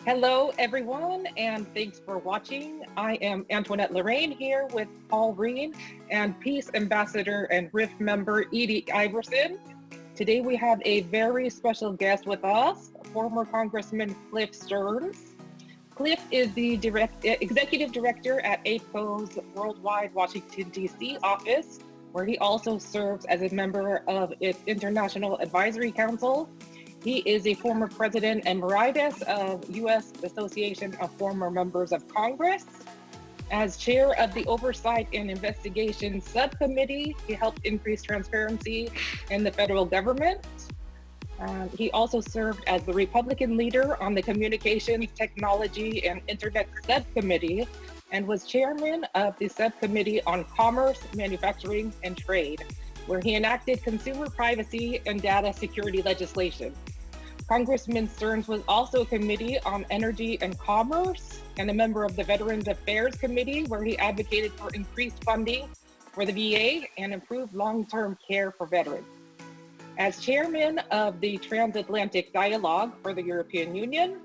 Hello, everyone, and thanks for watching. I am Antoinette Lorraine here with Paul Reen and Peace Ambassador and RIF member Edie Iverson. Today we have a very special guest with us, former Congressman Cliff Stearns. Cliff is the executive director at APCO's Worldwide Washington, D.C. office, where he also serves as a member of its International Advisory Council. He is a former president emeritus of U.S. Association of Former Members of Congress. As chair of the Oversight and Investigation Subcommittee, he helped increase transparency in the federal government. He also served as the Republican leader on the Communications, Technology, and Internet Subcommittee and was chairman of the Subcommittee on Commerce, Manufacturing, and Trade, where he enacted consumer privacy and data security legislation. Congressman Stearns was also a committee on energy and commerce and a member of the Veterans Affairs Committee, where he advocated for increased funding for the VA and improved long-term care for veterans. As chairman of the Transatlantic Dialogue for the European Union,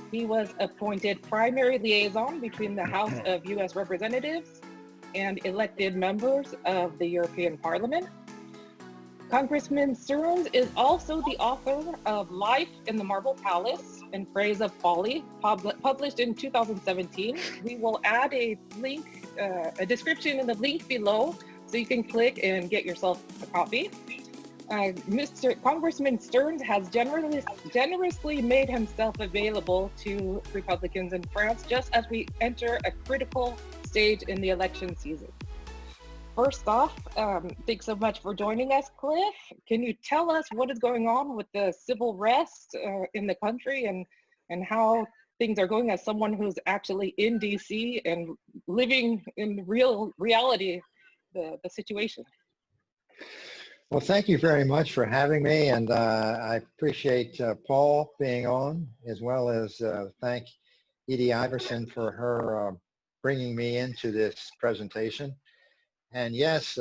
he was appointed primary liaison between the House of U.S. Representatives and elected members of the European Parliament. Congressman Stearns is also the author of Life in the Marble Palace in Praise of Folly, published in 2017. We will add a link, a description in the link below, so you can click and get yourself a copy. Congressman Stearns has generously made himself available to Republicans in France just as we enter a critical stage in the election season. First off, thanks so much for joining us, Cliff. Can you tell us what is going on with the civil unrest in the country and how things are going as someone who's actually in DC and living in reality, the situation? Well, thank you very much for having me, and I appreciate Paul being on, as well as thank Edie Iverson for her bringing me into this presentation. And yes,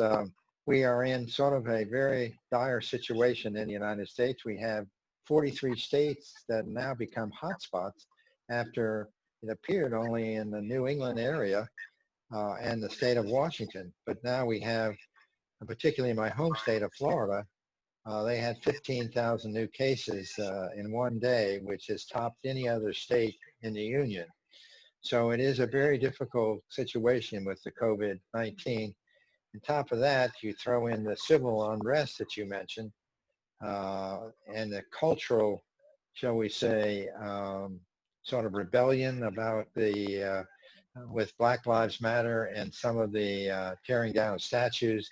we are in sort of a very dire situation in the United States. We have 43 states that now become hotspots after it appeared only in the New England area and the state of Washington. But now we have, particularly in my home state of Florida, they had 15,000 new cases in one day, which has topped any other state in the union. So it is a very difficult situation with the COVID-19. On top of that, you throw in the civil unrest that you mentioned and the cultural, shall we say, sort of rebellion about the, with Black Lives Matter and some of the tearing down of statues.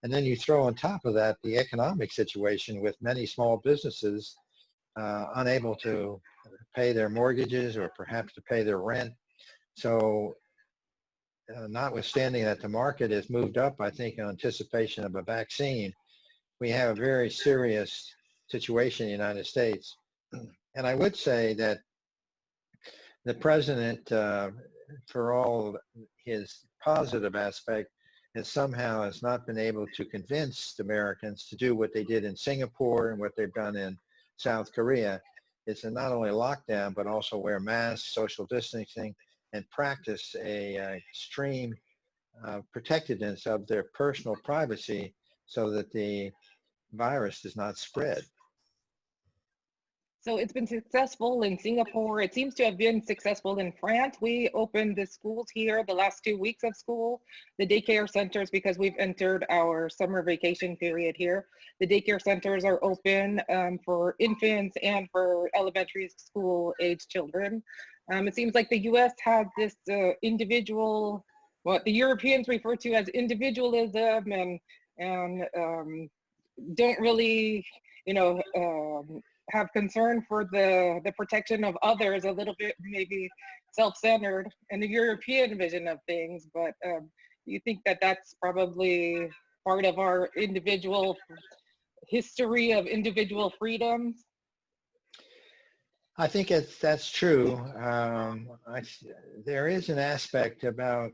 And then you throw on top of that the economic situation with many small businesses unable to pay their mortgages or perhaps to pay their rent. So notwithstanding that the market has moved up, I think, in anticipation of a vaccine, we have a very serious situation in the United States. And I would say that the president, for all his positive aspect, somehow has not been able to convince Americans to do what they did in Singapore and what they've done in South Korea, is to not only lock down, but also wear masks, social distancing, and practice a extreme protectiveness of their personal privacy so that the virus does not spread. So it's been successful in Singapore. It seems to have been successful in France. We opened the schools here the last 2 weeks of school, the daycare centers, because we've entered our summer vacation period here. The daycare centers are open for infants and for elementary school age children. It seems like the U.S. had this individual, what the Europeans refer to as individualism, and don't really, have concern for the protection of others, a little bit maybe self-centered in the European vision of things. But you think that that's probably part of our individual history of individual freedoms? I think that's true. There is an aspect about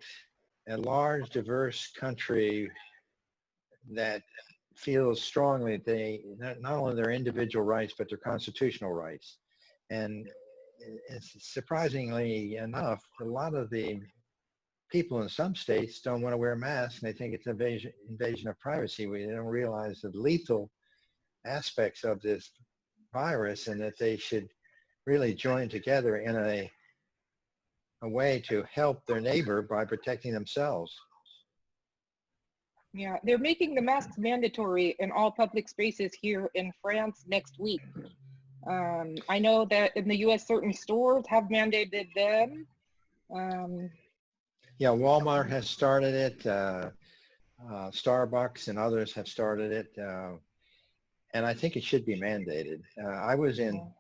a large, diverse country that feels strongly they not only their individual rights but their constitutional rights, and it's surprisingly enough, a lot of the people in some states don't want to wear masks, and they think it's invasion of privacy. They don't realize the lethal aspects of this virus, and that they should really join together in a way to help their neighbor by protecting themselves. Yeah, they're making the masks mandatory in all public spaces here in France next week. I know that in the U.S., certain stores have mandated them. Yeah, Walmart has started it. Starbucks and others have started it. And I think it should be mandated. I was in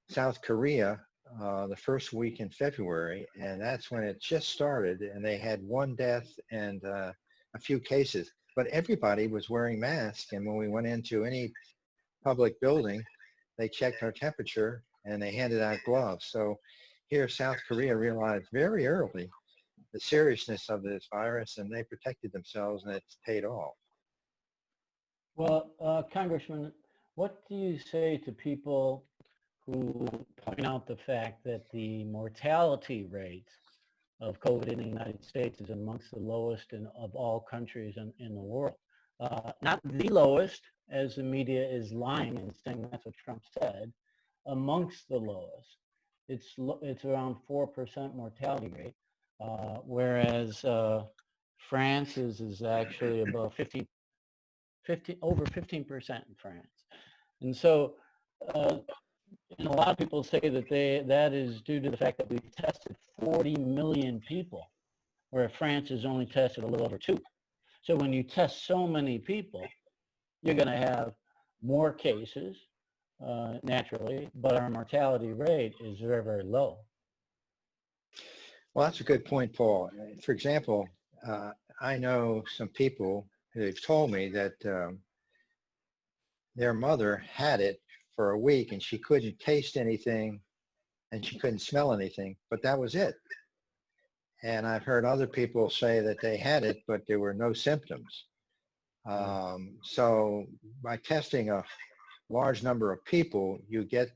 South Korea the first week in February, and that's when it just started, and they had one death and a few cases, but everybody was wearing masks. And when we went into any public building, they checked our temperature and they handed out gloves. So here, South Korea realized very early the seriousness of this virus, and they protected themselves, and it's paid off. Well, Congressman, what do you say to people who point out the fact that the mortality rate of COVID in the United States is amongst the lowest of all countries in the world? Not the lowest, as the media is lying and saying that's what Trump said, amongst the lowest. It's around 4% mortality rate, whereas France is actually above 50, over 15% in France. And so, and a lot of people say that that is due to the fact that we've tested 40 million people, where France has only tested a little over 2. So when you test so many people, you're going to have more cases, naturally, but our mortality rate is very, very low. Well, that's a good point, Paul. For example, I know some people who've told me that their mother had it for a week and she couldn't taste anything and she couldn't smell anything, but that was it. And I've heard other people say that they had it, but there were no symptoms. So by testing a large number of people, you get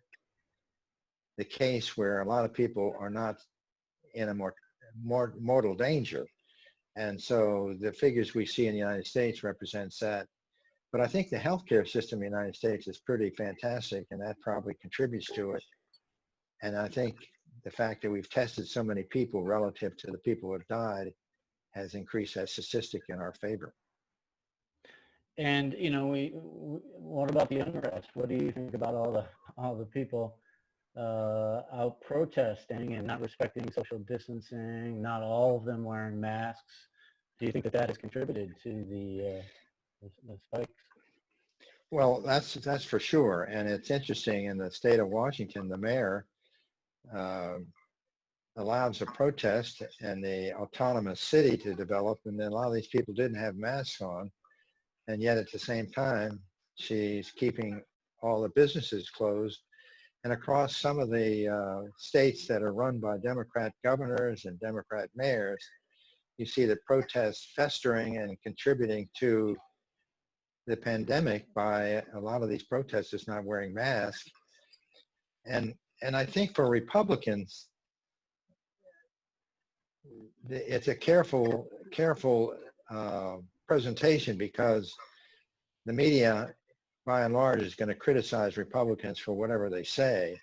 the case where a lot of people are not in a more mortal danger. And so the figures we see in the United States represents that. But I think the healthcare system in the United States is pretty fantastic, and that probably contributes to it. And I think the fact that we've tested so many people relative to the people who have died has increased that statistic in our favor. And what about the unrest? What do you think about all the people out protesting and not respecting social distancing? Not all of them wearing masks. Do you think that has contributed to the spikes? Well, that's for sure. And it's interesting, in the state of Washington, the mayor allows a protest and the autonomous city to develop, and then a lot of these people didn't have masks on, and yet at the same time she's keeping all the businesses closed. And across some of the states that are run by Democrat governors and Democrat mayors, you see the protests festering and contributing to the pandemic by a lot of these protesters not wearing masks. And I think for Republicans, it's a careful presentation, because the media, by and large, is going to criticize Republicans for whatever they say.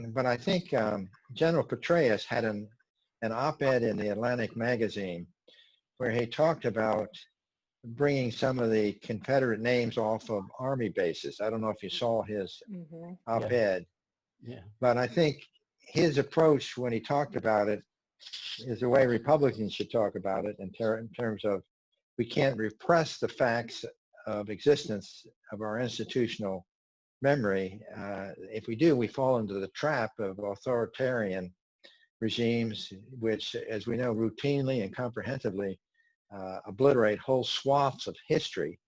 But I think General Petraeus had an op-ed in the Atlantic magazine where he talked about bringing some of the Confederate names off of Army bases. I don't know if you saw his op-ed. Yeah. But I think his approach when he talked about it is the way Republicans should talk about it, in terms of, we can't repress the facts of existence of our institutional memory. If we do, we fall into the trap of authoritarian regimes, which, as we know, routinely and comprehensively obliterate whole swaths of history.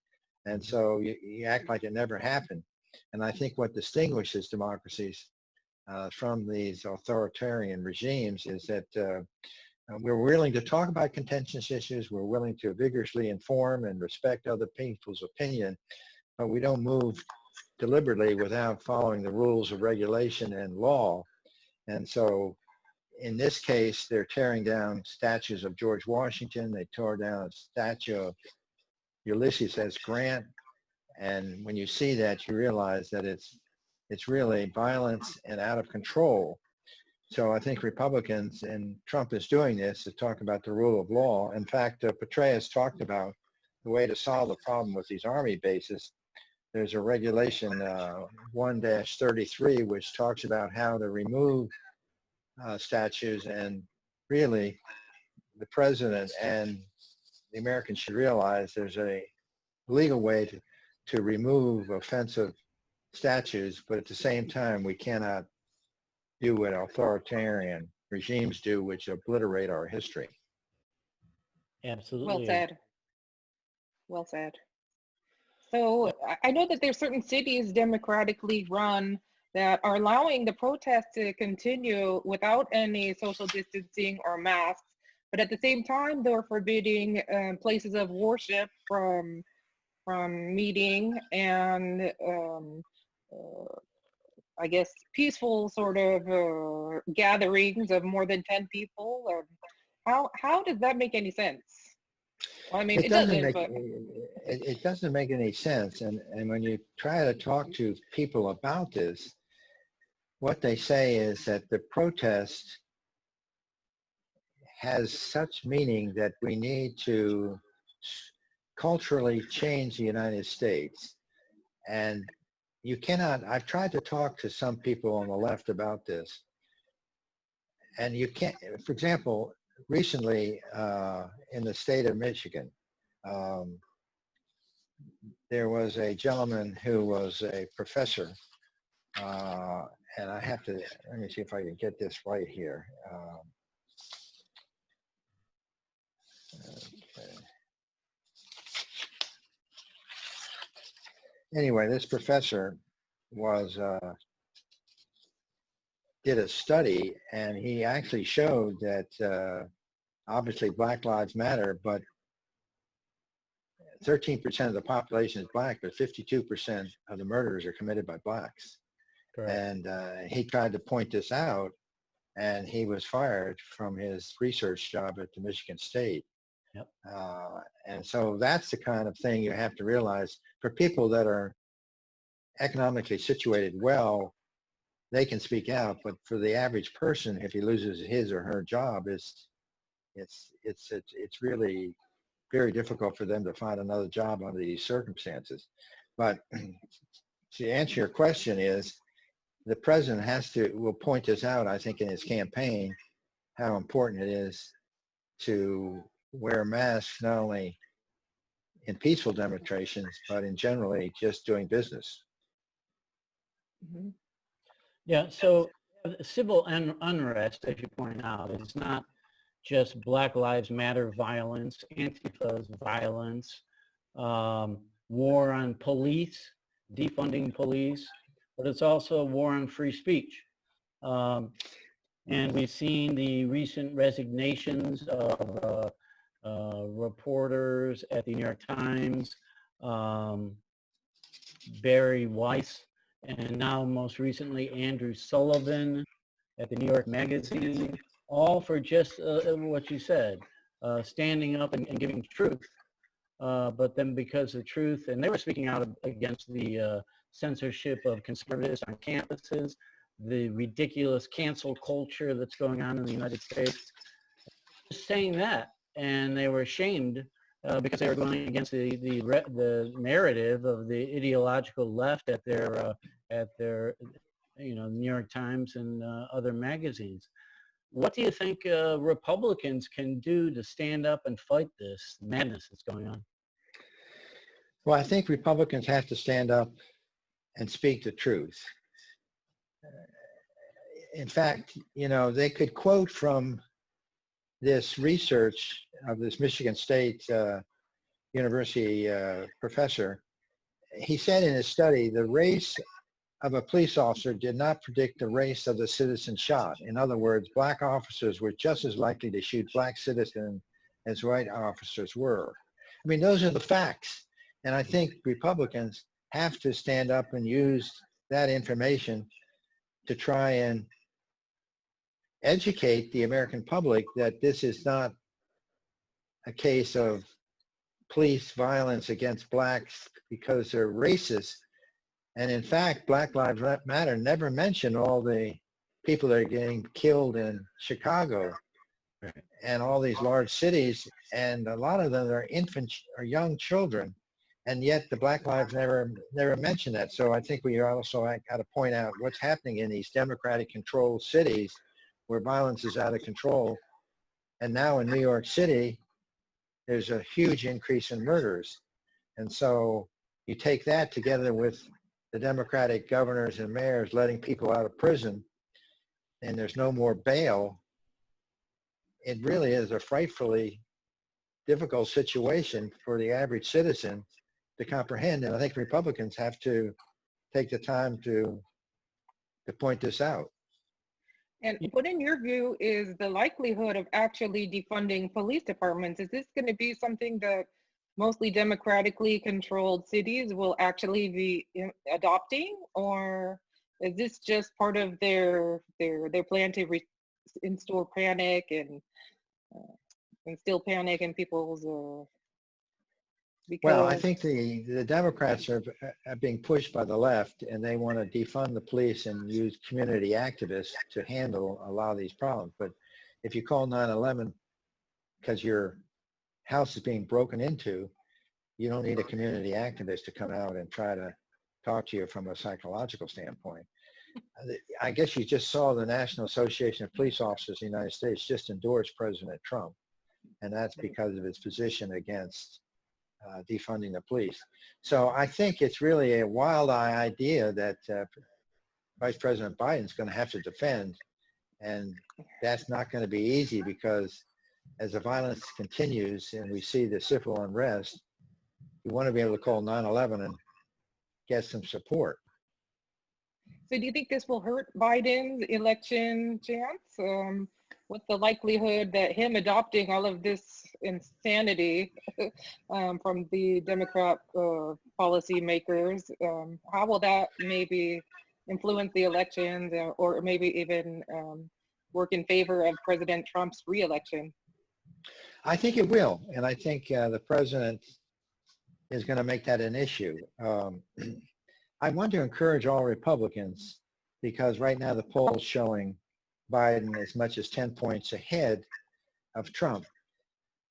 And so you act like it never happened. And I think what distinguishes democracies from these authoritarian regimes is that we're willing to talk about contentious issues. We're willing to vigorously inform and respect other people's opinion, but we don't move deliberately without following the rules of regulation and law. And so in this case, they're tearing down statues of George Washington. They tore down a statue of Ulysses S. Grant. And when you see that, you realize that it's really violence and out of control. So I think Republicans, and Trump is doing this, to talk about the rule of law. In fact, Petraeus talked about the way to solve the problem with these army bases. There's a regulation 1-33, which talks about how to remove statues, and really the president and the Americans should realize there's a legal way to remove offensive statues, but at the same time, we cannot do what authoritarian regimes do, which obliterate our history. Absolutely. Well said. Well said. So I know that there's certain cities democratically run that are allowing the protests to continue without any social distancing or masks, but at the same time, they're forbidding places of worship from meeting and I guess peaceful sort of gatherings of more than 10 people. How does that make any sense? Well, I mean, it doesn't, but it doesn't make any sense. And when you try to talk to people about this, what they say is that the protest has such meaning that we need to culturally change the United States. And you cannot, I've tried to talk to some people on the left about this, and you can't, for example, recently in the state of Michigan, there was a gentleman who was a professor, and I have to, let me see if I can get this right here. Okay. Anyway, this professor was did a study, and he actually showed that obviously Black Lives Matter, but 13% of the population is Black, but 52% of the murders are committed by Blacks. Correct. And he tried to point this out, and he was fired from his research job at the Michigan State. Yep. And so that's the kind of thing you have to realize. For people that are economically situated well, they can speak out, but for the average person, if he loses his or her job, it's really very difficult for them to find another job under these circumstances. But to answer your question is, the president will point this out, I think, in his campaign, how important it is to wear masks, not only in peaceful demonstrations, but in generally just doing business. mm-hmm. Yeah, so civil unrest, as you point out, is not just Black Lives Matter violence, Antifa's violence, war on police, defunding police, but it's also a war on free speech. And we've seen the recent resignations of reporters at the New York Times, Barry Weiss, and now most recently Andrew Sullivan at the New York Magazine, all for just what you said, standing up and giving truth. But then because the truth, and they were speaking out against the censorship of conservatives on campuses, the ridiculous cancel culture that's going on in the United States, just saying that, and they were ashamed because they were going against the narrative of the ideological left at their New York Times and other magazines. What do you think Republicans can do to stand up and fight this madness that's going on? Well, I think Republicans have to stand up and speak the truth. In fact, they could quote from this research of this Michigan State University professor. He said in his study, the race of a police officer did not predict the race of the citizen shot. In other words, Black officers were just as likely to shoot Black citizens as white officers were. I mean, those are the facts. And I think Republicans have to stand up and use that information to try and educate the American public that this is not a case of police violence against blacks because they're racist. And in fact, Black Lives Matter never mentioned all the people that are getting killed in Chicago and all these large cities, and a lot of them are infants or young children, and yet the Black Lives never mentioned that. So I think we also got to point out what's happening in these Democratic-controlled cities where violence is out of control. And now in New York City, there's a huge increase in murders. And so you take that together with the Democratic governors and mayors letting people out of prison, and there's no more bail. It really is a frightfully difficult situation for the average citizen to comprehend. And I think Republicans have to take the time to point this out. And what, in your view, is the likelihood of actually defunding police departments? Is this going to be something that mostly democratically controlled cities will actually be adopting, or is this just part of their plan to instill panic and instill panic in people's? Well, I think the Democrats are being pushed by the left, and they want to defund the police and use community activists to handle a lot of these problems. But if you call 9/11 because your house is being broken into, you don't need a community activist to come out and try to talk to you from a psychological standpoint. I guess you just saw the National Association of Police Officers in the United States just endorsed President Trump, and that's because of his position against defunding the police. So I think it's really a wild-eye idea that Vice President Biden is going to have to defend, and that's not going to be easy because as the violence continues and we see the civil unrest, we want to be able to call 9/11 and get some support. So do you think this will hurt Biden's election chance? What's the likelihood that him adopting all of this insanity from the Democrat policymakers, how will that maybe influence the elections or maybe even work in favor of President Trump's reelection? I think it will, and I think the president is going to make that an issue. I want to encourage all Republicans, because right now the poll's showing Biden as much as 10 points ahead of Trump.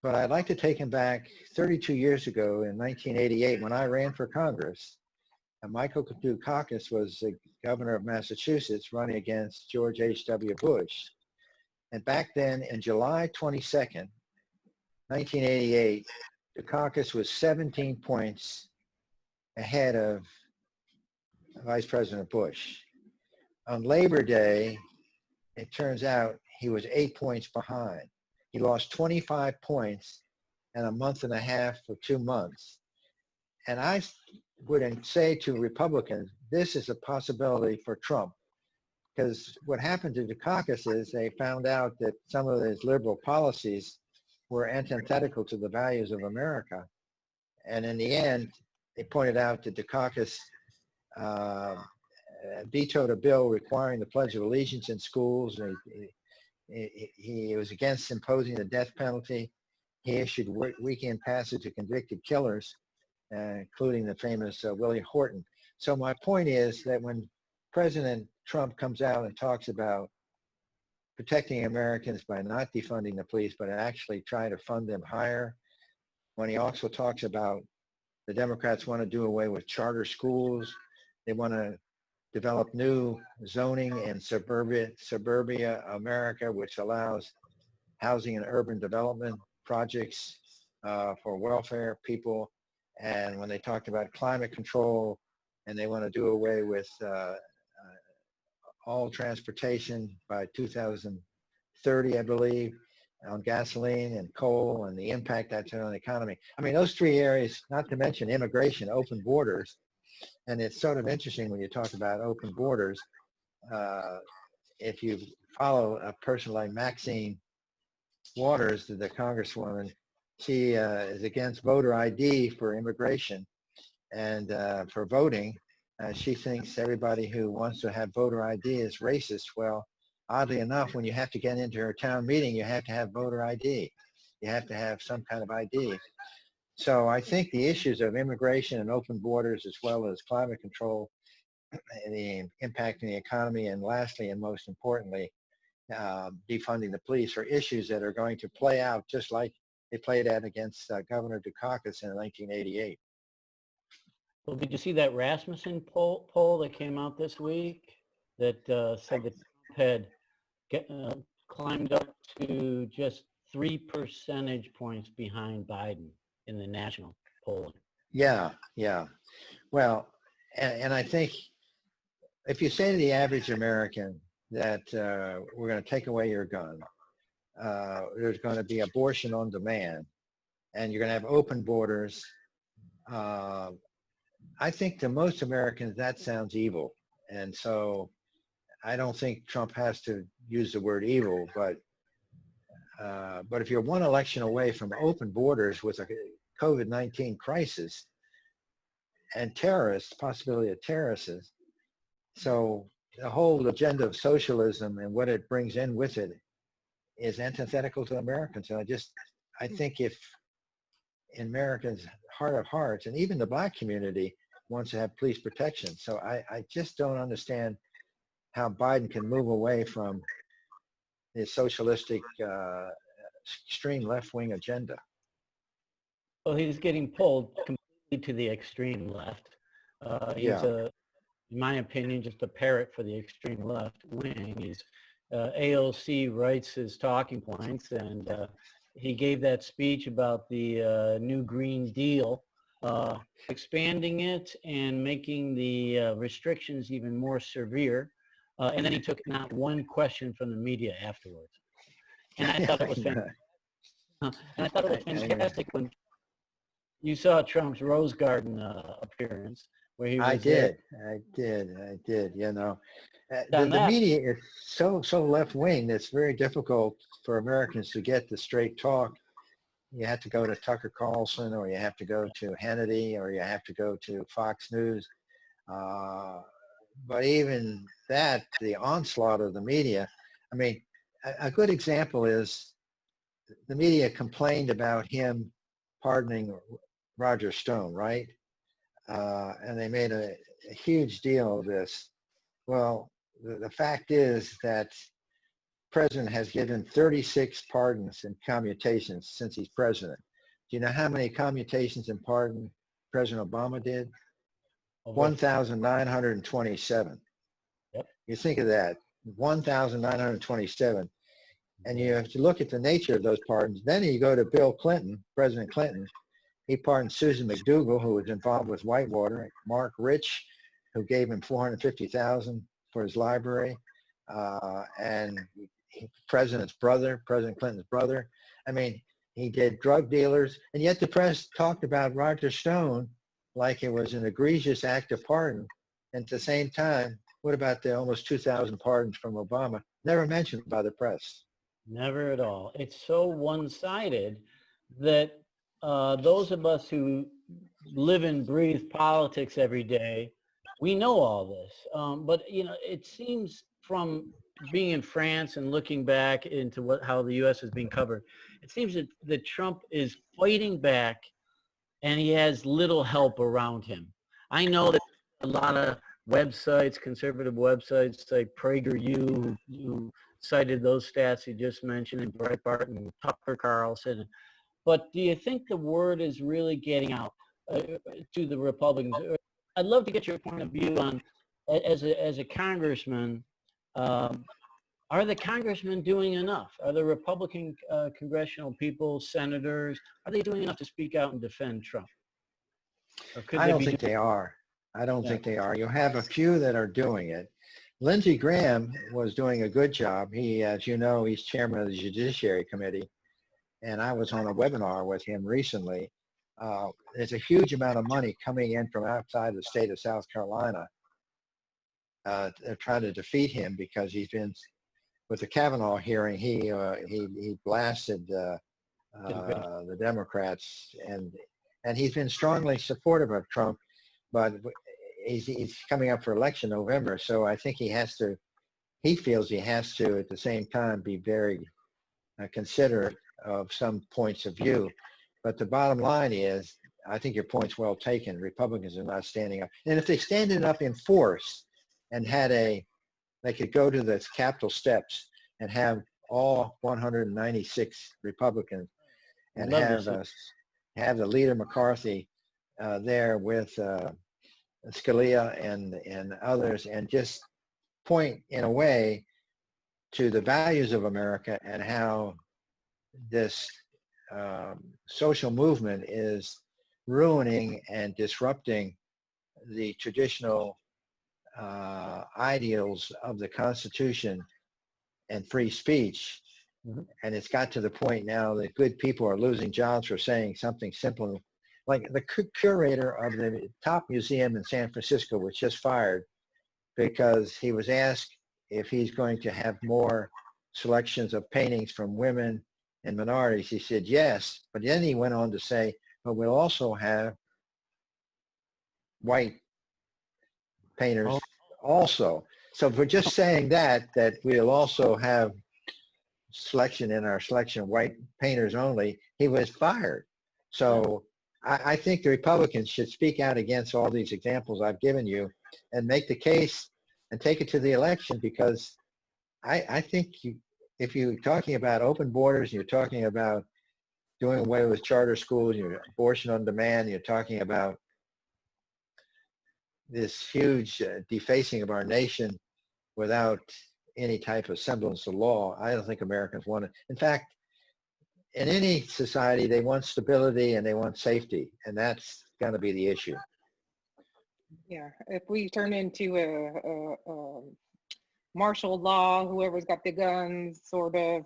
But I'd like to take him back 32 years ago in 1988 when I ran for Congress. And Michael Dukakis was the governor of Massachusetts running against George H.W. Bush. And back then, in July 22nd, 1988, Dukakis was 17 points ahead of Vice President Bush. On Labor Day, it turns out he was 8 points behind. He lost 25 points in a month and a half or 2 months. And I would say to Republicans, this is a possibility for Trump, because what happened to Dukakis is they found out that some of his liberal policies were antithetical to the values of America. And in the end, they pointed out that Dukakis vetoed a bill requiring the Pledge of Allegiance in schools. He was against imposing the death penalty. He issued weekend passes to convicted killers, including the famous Willie Horton. So my point is that when President Trump comes out and talks about protecting Americans by not defunding the police, but actually trying to fund them higher, when he also talks about the Democrats want to do away with charter schools, they want to develop new zoning in suburbia America, which allows housing and urban development projects for welfare people. And when they talked about climate control and they want to do away with all transportation by 2030, I believe, on gasoline and coal and the impact that's on the economy. I mean, those three areas, not to mention immigration, open borders. And it's sort of interesting when you talk about open borders. If you follow a person like Maxine Waters, the congresswoman, she is against voter ID for immigration and for voting. She thinks everybody who wants to have voter ID is racist. Well, oddly enough, when you have to get into a town meeting, you have to have voter ID. You have to have some kind of ID. So I think the issues of immigration and open borders, as well as climate control, the impact on the economy, and lastly, and most importantly, defunding the police, are issues that are going to play out just like they played out against Governor Dukakis in 1988. Well, did you see that Rasmussen poll that came out this week that said that Trump had climbed up to just 3 percentage points behind Biden in the national polling? Yeah, yeah. Well, and I think if you say to the average American that we're going to take away your gun, there's going to be abortion on demand, and you're going to have open borders, I think to most Americans that sounds evil. And so I don't think Trump has to use the word evil, but if you're one election away from open borders with a COVID-19 crisis and terrorists, possibility of terrorists, so the whole agenda of socialism and what it brings in with it is antithetical to Americans. And I think if in Americans' heart of hearts, and even the Black community wants to have police protection. So I just don't understand how Biden can move away from the socialistic extreme left-wing agenda. Well, he's getting pulled completely to the extreme left. He's in my opinion, just a parrot for the extreme left wing. He's AOC writes his talking points, and he gave that speech about the new Green Deal, expanding it and making the restrictions even more severe. And then he took not one question from the media afterwards. And I thought it was fantastic when you saw Trump's Rose Garden appearance, where he was I did. You know, the media is so left wing that it's very difficult for Americans to get the straight talk. You have to go to Tucker Carlson, or you have to go to Hannity, or you have to go to Fox News. But even that, the onslaught of the media, I mean, a good example is the media complained about him pardoning Roger Stone, right? And they made a huge deal of this. Well, the fact is that the president has given 36 pardons and commutations since he's president. Do you know how many commutations and pardons President Obama did? 1,927. Yep. You think of that, 1,927. And you have to look at the nature of those pardons. Then you go to Bill Clinton, President Clinton. He pardoned Susan McDougal, who was involved with Whitewater, Mark Rich, who gave him $450,000 for his library, and President Clinton's brother. I mean, he did drug dealers, and yet the press talked about Roger Stone like it was an egregious act of pardon. And at the same time, what about the almost 2,000 pardons from Obama? Never mentioned by the press. Never at all. It's so one-sided that those of us who live and breathe politics every day, we know all this. But, you know, it seems from being in France and looking back into how the U.S. is being covered, it seems that Trump is fighting back and he has little help around him. I know that a lot of websites, conservative websites like PragerU, who cited those stats you just mentioned, and Breitbart and Tucker Carlson. But do you think the word is really getting out to the Republicans? I'd love to get your point of view on, as a congressman, are the congressmen doing enough? Are the Republican congressional people, senators, are they doing enough to speak out and defend Trump? I don't think they are. I don't think they are. You have a few that are doing it. Lindsey Graham was doing a good job. He, as you know, he's chairman of the Judiciary Committee. And I was on a webinar with him recently. There's a huge amount of money coming in from outside the state of South Carolina. They're trying to defeat him because he's been, with the Kavanaugh hearing, he blasted the Democrats, and he's been strongly supportive of Trump, but he's coming up for election in November. So I think he has to he feels he has to at the same time be very considerate of some points of view. But the bottom line is, I think your point's well taken. Republicans are not standing up. And if they stand up in force and they could go to the Capitol steps and have all 196 Republicans and have the leader McCarthy there with Scalia and others, and just point in a way to the values of America and how this social movement is ruining and disrupting the traditional ideals of the Constitution and free speech. Mm-hmm. And it's got to the point now that good people are losing jobs for saying something simple. Like the curator of the top museum in San Francisco was just fired because he was asked if he's going to have more selections of paintings from women and minorities. He said yes, but then he went on to say, but we'll also have white painters also. So for just saying that we'll also have selection in our selection, white painters only, he was fired. So I think the Republicans should speak out against all these examples I've given you and make the case and take it to the election, because I think if you're talking about open borders, you're talking about doing away with charter schools, you're abortion on demand, you're talking about this huge defacing of our nation without any type of semblance of law, I don't think Americans want it. In fact, in any society, they want stability and they want safety, and that's going to be the issue. Yeah, if we turn into a martial law, whoever's got the guns, sort of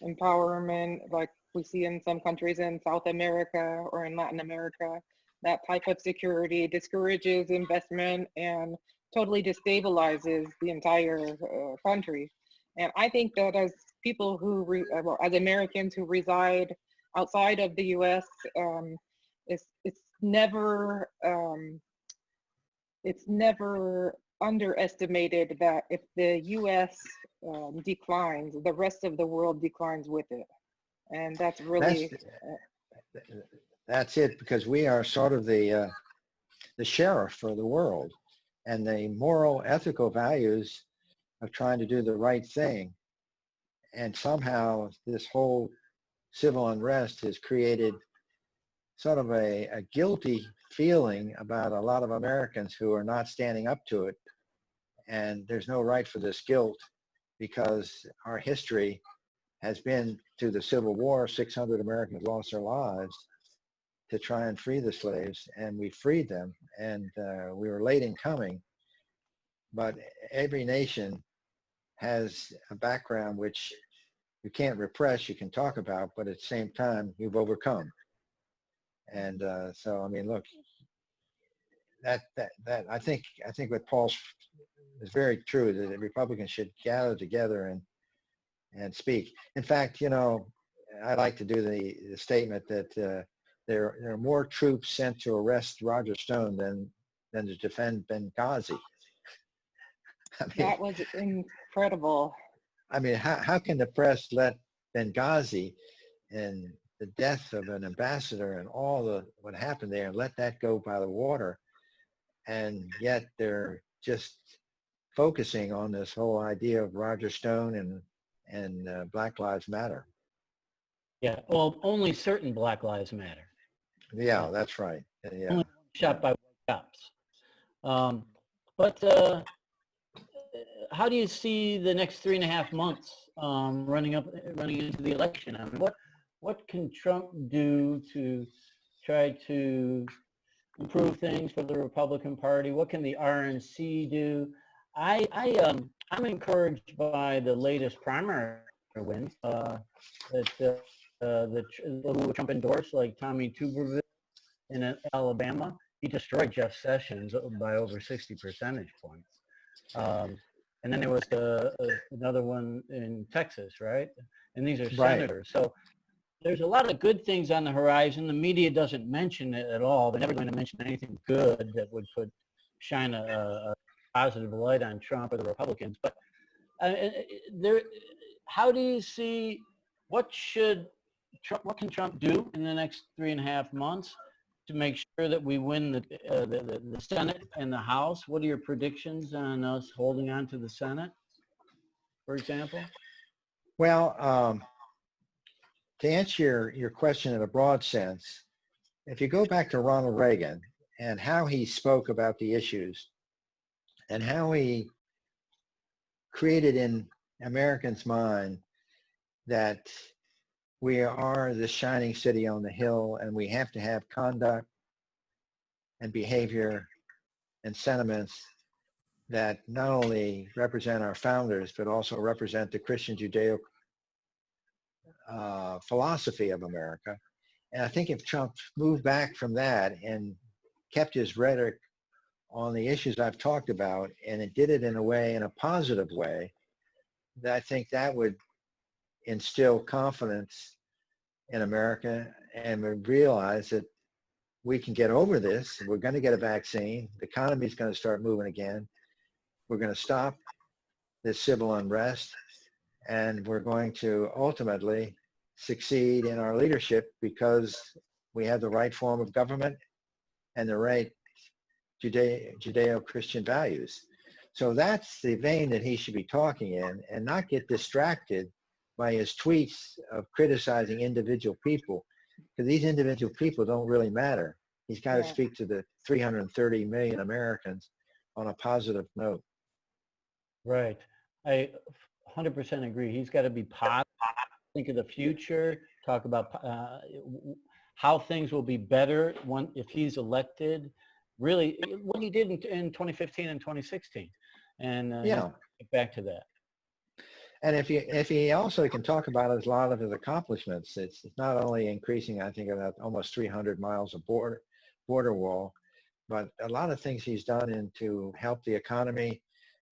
empowerment, like we see in some countries in South America or in Latin America, that type of security discourages investment and totally destabilizes the entire country. And I think that as people who, as Americans who reside outside of the U.S., it's never underestimated that if the U.S. Declines, the rest of the world declines with it. And that's really... That's it, because we are sort of the sheriff for the world, and the moral, ethical values of trying to do the right thing. And somehow this whole civil unrest has created sort of a guilty feeling about a lot of Americans who are not standing up to it. And there's no right for this guilt, because our history has been to the Civil War. 600 Americans lost their lives to try and free the slaves, and we freed them, and we were late in coming. But every nation has a background which you can't repress, you can talk about, but at the same time, you've overcome. And so, I mean, look, that I think what Paul's is very true, that the Republicans should gather together and speak. In fact, I like to do the statement that there are more troops sent to arrest Roger Stone than to defend Benghazi. I mean, that was incredible. I mean, how can the press let Benghazi and the death of an ambassador and all what happened there, let that go by the water, and yet they're just focusing on this whole idea of Roger Stone and Black Lives Matter. Yeah, well, only certain Black Lives Matter. Yeah, that's right. Yeah. Only shot by white cops. But how do you see the next 3.5 months running into the election? I mean, what can Trump do to try to improve things for the Republican Party? What can the RNC do? I'm encouraged by the latest primary wins that who Trump endorsed, like Tommy Tuberville in Alabama. He destroyed Jeff Sessions by over 60 percentage points. And then there was another one in Texas, right? And these are senators. Right. So there's a lot of good things on the horizon. The media doesn't mention it at all. They're never going to mention anything good that would shine a positive light on Trump or the Republicans. But there, how do you see, what can Trump do in the next 3.5 months to make sure that we win the Senate and the House? What are your predictions on us holding on to the Senate, for example? Well, to answer your question in a broad sense, if you go back to Ronald Reagan and how he spoke about the issues and how he created in Americans' mind that we are the shining city on the hill and we have to have conduct and behavior and sentiments that not only represent our founders, but also represent the Christian Judeo philosophy of America. And I think if Trump moved back from that and kept his rhetoric on the issues I've talked about, and it did it in a positive way, that I think that would instill confidence in America and would realize that we can get over this. We're going to get a vaccine. The economy is going to start moving again. We're going to stop this civil unrest, and we're going to ultimately succeed in our leadership because we have the right form of government and the right Judeo-Christian values. So that's the vein that he should be talking in, and not get distracted by his tweets of criticizing individual people, because these individual people don't really matter. He's got to speak to the 330 million Americans on a positive note. Right. I 100% agree. He's got to be positive, think of the future, talk about how things will be better if he's elected. Really, what he did in 2015 and 2016. And get back to that. And if he also can talk about a lot of his accomplishments, it's not only increasing, I think, about almost 300 miles of border wall, but a lot of things he's done to help the economy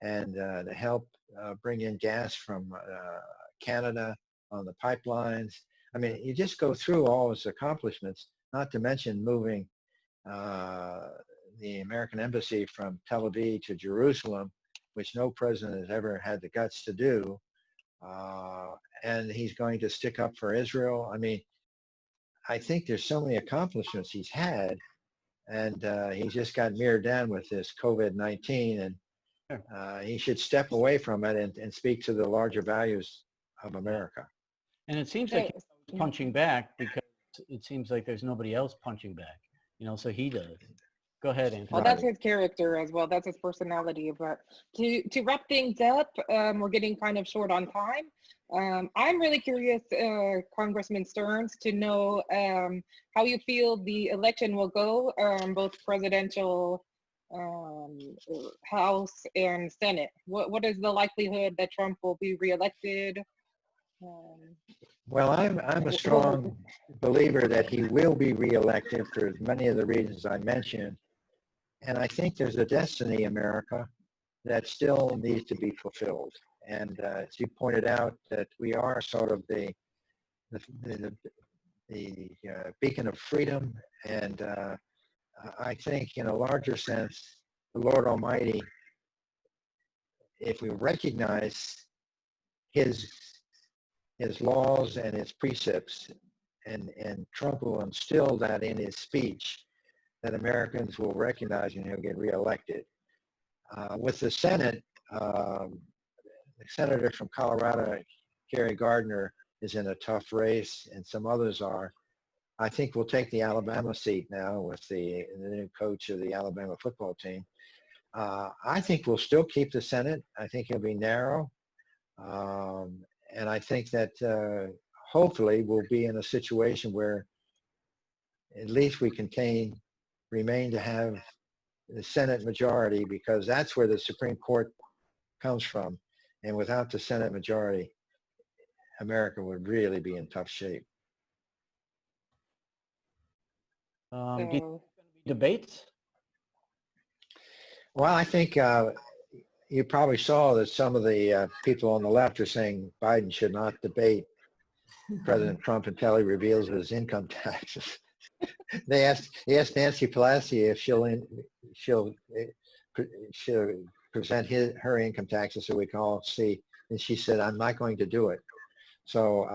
and to help bring in gas from Canada on the pipelines. I mean, you just go through all his accomplishments, not to mention moving the American embassy from Tel Aviv to Jerusalem, which no president has ever had the guts to do. And he's going to stick up for Israel. I mean, I think there's so many accomplishments he's had, and he's just got mirrored down with this COVID-19, and he should step away from it and speak to the larger values of America. And it seems like he's punching back because it seems like there's nobody else punching back, so he does. Go ahead, Anthony. Well, that's his character as well. That's his personality. But to wrap things up, we're getting kind of short on time. I'm really curious, Congressman Stearns, to know how you feel the election will go, both presidential, House, and Senate. What is the likelihood that Trump will be reelected? Well, I'm a strong believer that he will be reelected for many of the reasons I mentioned. And I think there's a destiny in America that still needs to be fulfilled. And as you pointed out, that we are sort of the beacon of freedom. And I think in a larger sense, the Lord Almighty, if we recognize his laws and his precepts, and Trump will instill that in his speech, that Americans will recognize and he'll get reelected. With the Senate, the senator from Colorado, Gary Gardner, is in a tough race, and some others are. I think we'll take the Alabama seat now with the new coach of the Alabama football team. I think we'll still keep the Senate. I think it'll be narrow. And I think that hopefully we'll be in a situation where at least we remain to have the Senate majority, because that's where the Supreme Court comes from. And without the Senate majority, America would really be in tough shape. Debates? Well, I think you probably saw that some of the people on the left are saying Biden should not debate President Trump until he reveals his income taxes. He asked Nancy Pelosi if she'll present her income taxes so we can all see And she said, I'm not going to do it. So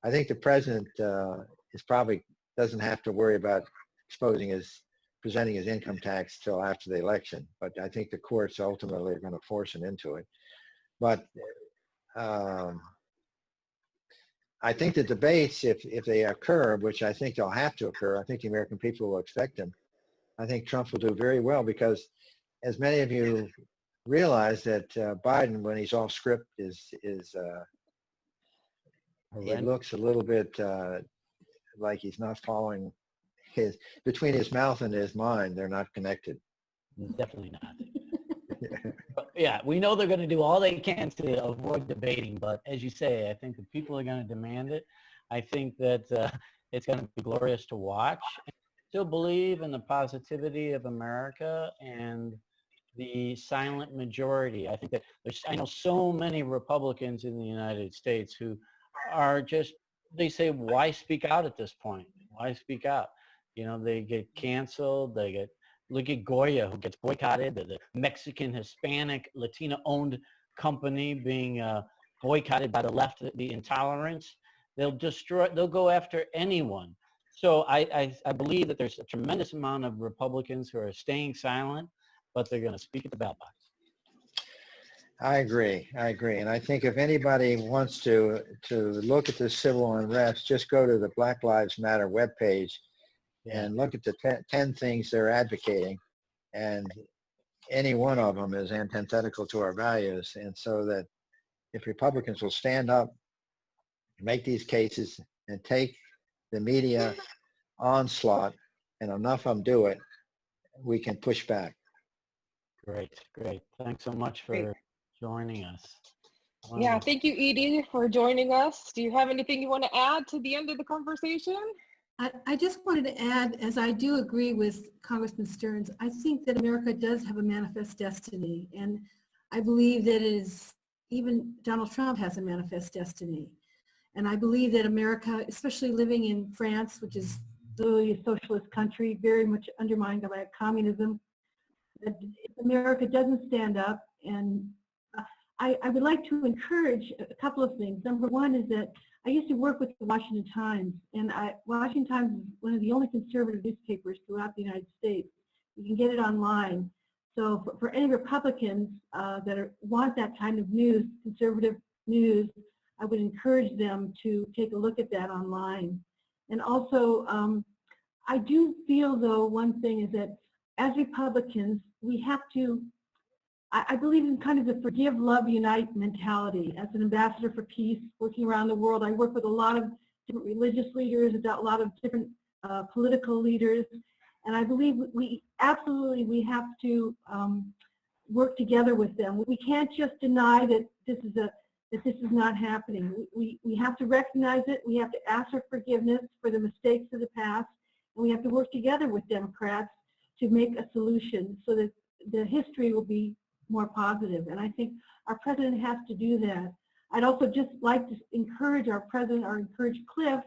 I think the president is probably doesn't have to worry about presenting his income tax till after the election. But I think the courts ultimately are going to force him into it. But I think the debates, if they occur, which I think they'll have to occur, I think the American people will expect them. I think Trump will do very well because, as many of you realize, that Biden, when he's off script, he looks a little bit like he's not following between his mouth and his mind. They're not connected. Definitely not. Yeah, we know they're going to do all they can to avoid debating, but as you say, I think the people are going to demand it. I think that it's going to be glorious to watch. I still believe in the positivity of America and the silent majority. I think that I know so many Republicans in the United States who are just, they say, why speak out at this point? Why speak out? You know, they get canceled, look at Goya, who gets boycotted, the Mexican, Hispanic, Latino-owned company being boycotted by the left, the intolerance. They'll go after anyone. So I believe that there's a tremendous amount of Republicans who are staying silent, but they're going to speak at the ballot box. I agree. And I think if anybody wants to look at this civil unrest, just go to the Black Lives Matter webpage and look at the 10 things they're advocating, and any one of them is antithetical to our values. And so that if Republicans will stand up, make these cases, and take the media onslaught, and enough of them do it, we can push back. Great. Thanks so much for joining us. Wow. Yeah, thank you, Edie, for joining us. Do you have anything you want to add to the end of the conversation? I just wanted to add, as I do agree with Congressman Stearns, I think that America does have a manifest destiny. And I believe that even Donald Trump has a manifest destiny. And I believe that America, especially living in France, which is literally a socialist country, very much undermined by communism, that if America doesn't stand up, and I would like to encourage a couple of things. Number one is that I used to work with the Washington Times, and Washington Times is one of the only conservative newspapers throughout the United States. You can get it online. So for any Republicans that want that kind of news, conservative news, I would encourage them to take a look at that online. And also, I do feel, though, one thing is that as Republicans, we have to, I believe in kind of the forgive, love, unite mentality. As an ambassador for peace, working around the world, I work with a lot of different religious leaders, a lot of different political leaders, and I believe we have to work together with them. We can't just deny that this is not happening. We have to recognize it. We have to ask for forgiveness for the mistakes of the past, and we have to work together with Democrats to make a solution so that the history will be more positive. And I think our president has to do that. I'd also just like to encourage our president, or encourage Cliff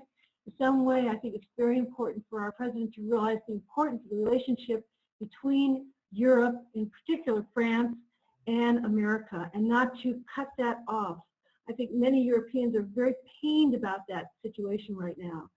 in some way. I think it's very important for our president to realize the importance of the relationship between Europe, in particular France, and America, and not to cut that off. I think many Europeans are very pained about that situation right now.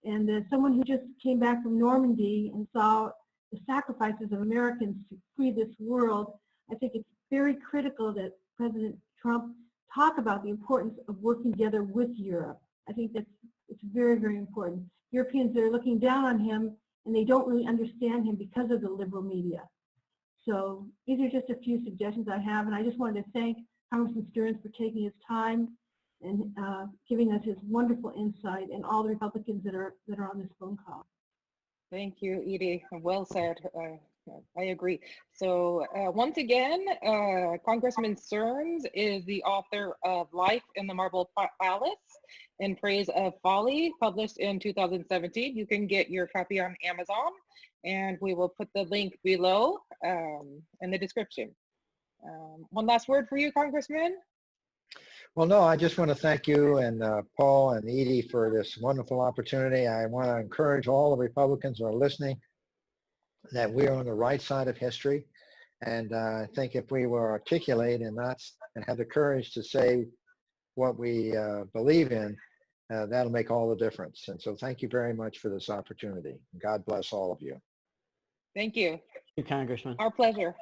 And as someone who just came back from Normandy and saw the sacrifices of Americans to free this world, I think it's very critical that President Trump talk about the importance of working together with Europe. I think it's very, very important. Europeans that are looking down on him, and they don't really understand him because of the liberal media. So these are just a few suggestions I have, and I just wanted to thank Congressman Stearns for taking his time and giving us his wonderful insight, and all the Republicans that are on this phone call. Thank you, Edie. Well said. I agree. So once again, Congressman Stearns is the author of Life in the Marble Palace in Praise of Folly, published in 2017. You can get your copy on Amazon, and we will put the link below in the description. One last word for you, Congressman? Well, no, I just want to thank you and Paul and Edie for this wonderful opportunity. I want to encourage all the Republicans who are listening that we are on the right side of history. And I think if we will articulate and not and have the courage to say what we believe in, that'll make all the difference. And so thank you very much for this opportunity. God bless all of you. Thank you. Thank you, Congressman. Our pleasure.